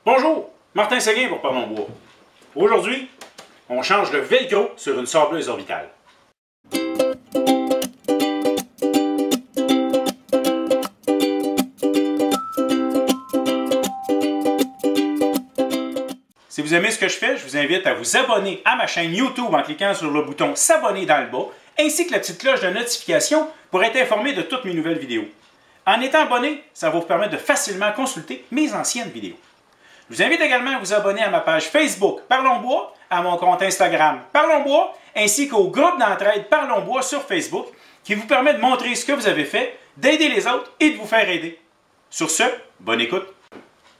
Bonjour, Martin Séguin pour Parlons Bois. Aujourd'hui, on change le velcro sur une sableuse orbitale. Si vous aimez ce que je fais, je vous invite à vous abonner à ma chaîne YouTube en cliquant sur le bouton s'abonner dans le bas, ainsi que la petite cloche de notification pour être informé de toutes mes nouvelles vidéos. En étant abonné, ça va vous permettre de facilement consulter mes anciennes vidéos. Je vous invite également à vous abonner à ma page Facebook Parlons Bois, à mon compte Instagram Parlons Bois, ainsi qu'au groupe d'entraide Parlons Bois sur Facebook, qui vous permet de montrer ce que vous avez fait, d'aider les autres et de vous faire aider. Sur ce, bonne écoute!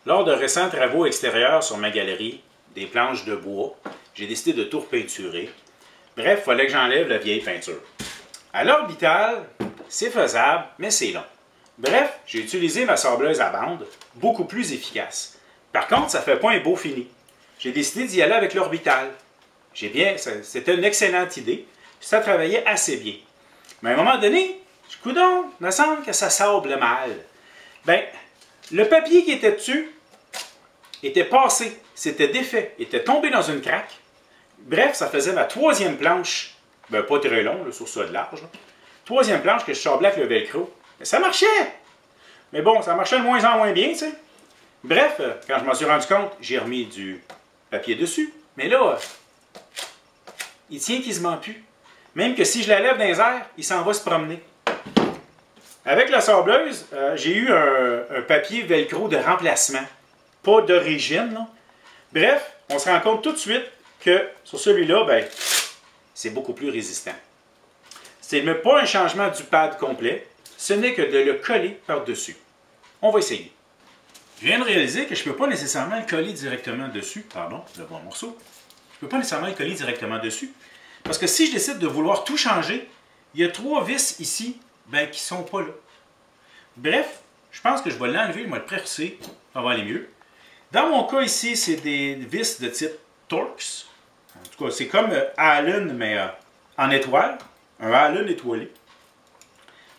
Lors de récents travaux extérieurs sur ma galerie, des planches de bois, j'ai décidé de tout repeinturer. Bref, il fallait que j'enlève la vieille peinture. À l'orbitale, c'est faisable, mais c'est long. Bref, j'ai utilisé ma sableuse à bande, beaucoup plus efficace. Par contre, ça ne fait pas un beau fini. J'ai décidé d'y aller avec l'orbitale. C'était une excellente idée, ça travaillait assez bien. Mais à un moment donné, coudonc, il me semble que ça sable mal. Ben, le papier qui était dessus était passé, c'était défait, était tombé dans une craque. Bref, ça faisait ma troisième planche, ben pas très long, là, sur ça de large. Là. Troisième planche que je sablais avec le velcro. Mais ça marchait! Mais bon, ça marchait de moins en moins bien, tu sais. Bref, quand je m'en suis rendu compte, j'ai remis du papier dessus. Mais là, il tient quasiment plus. Même que si je la lève dans les airs, il s'en va se promener. Avec la sableuse, j'ai eu un papier velcro de remplacement. Pas d'origine, là. Bref, on se rend compte tout de suite que sur celui-là, ben, c'est beaucoup plus résistant. C'est même pas un changement du pad complet, ce n'est que de le coller par-dessus. On va essayer. Je viens de réaliser que je ne peux pas nécessairement le coller directement dessus. Pardon, le bon morceau. Je ne peux pas nécessairement le coller directement dessus. Parce que si je décide de vouloir tout changer, il y a 3 vis ici ben, qui ne sont pas là. Bref, je pense que je vais l'enlever, je vais le presser, ça va aller mieux. Dans mon cas ici, c'est des vis de type Torx. En tout cas, c'est comme Allen, mais en étoile. Un Allen étoilé.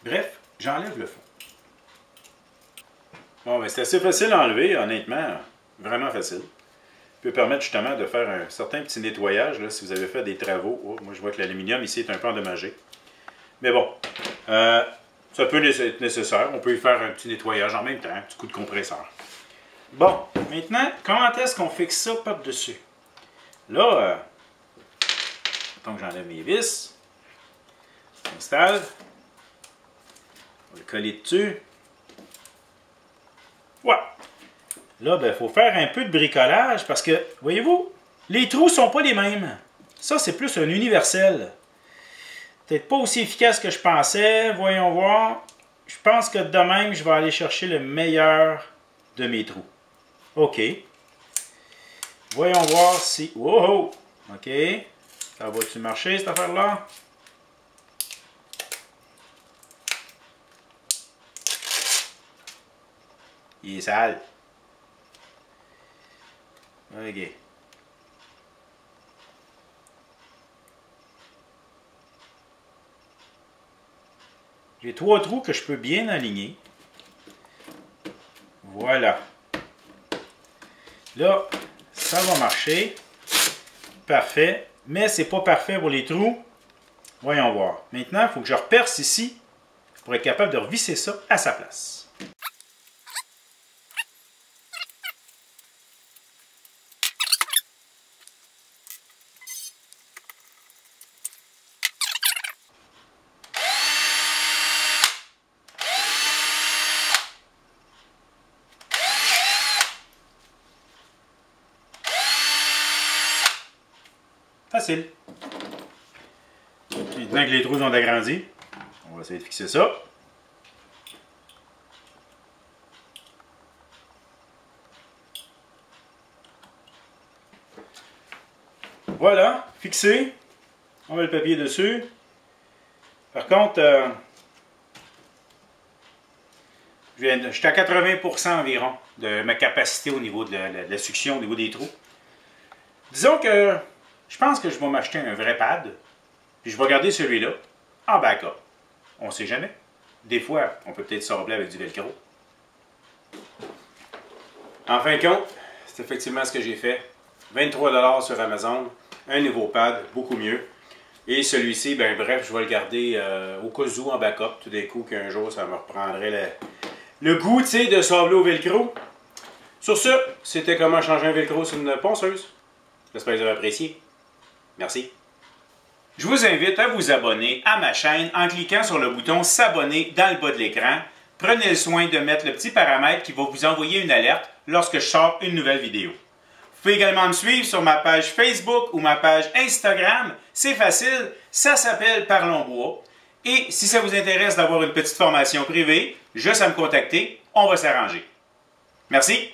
Bref, j'enlève le fond. Bon, ben c'est assez facile à enlever, honnêtement. Vraiment facile. Ça peut permettre justement de faire un certain petit nettoyage, là, si vous avez fait des travaux. Oh, moi, je vois que l'aluminium ici est un peu endommagé. Mais bon, ça peut être nécessaire. On peut y faire un petit nettoyage en même temps, un petit coup de compresseur. Bon, maintenant, comment est-ce qu'on fixe ça par-dessus? Là, mettons que j'enlève mes vis. On installe. On va le coller dessus. Ouais. Là, il faut faire un peu de bricolage parce que, voyez-vous, les trous ne sont pas les mêmes. Ça, c'est plus un universel. Peut-être pas aussi efficace que je pensais. Voyons voir. Je pense que de même, je vais aller chercher le meilleur de mes trous. OK. Voyons voir si... Wow! OK. Ça va-tu marcher, cette affaire-là? Il est sale. OK. J'ai 3 trous que je peux bien aligner. Voilà. Là, ça va marcher. Parfait. Mais c'est pas parfait pour les trous. Voyons voir. Maintenant, il faut que je reperce ici pour être capable de revisser ça à sa place. Facile. Maintenant que les trous ont agrandi, on va essayer de fixer ça. Voilà, fixé. On met le papier dessus. Par contre, je suis à 80% environ de ma capacité au niveau de la succion, au niveau des trous. Disons que je pense que je vais m'acheter un vrai pad, puis je vais garder celui-là en backup. On ne sait jamais. Des fois, on peut peut-être sabler avec du velcro. En fin de compte, c'est effectivement ce que j'ai fait. 23 $ sur Amazon, un nouveau pad, beaucoup mieux. Et celui-ci, ben bref, je vais le garder au cas où en backup, tout d'un coup qu'un jour ça me reprendrait le goût, tu sais, de sabler au velcro. Sur ce, c'était comment changer un velcro sur une ponceuse. J'espère que vous avez apprécié. Merci. Je vous invite à vous abonner à ma chaîne en cliquant sur le bouton s'abonner dans le bas de l'écran. Prenez le soin de mettre le petit paramètre qui va vous envoyer une alerte lorsque je sors une nouvelle vidéo. Vous pouvez également me suivre sur ma page Facebook ou ma page Instagram. C'est facile, ça s'appelle Parlons Bois. Et si ça vous intéresse d'avoir une petite formation privée, juste à me contacter, on va s'arranger. Merci.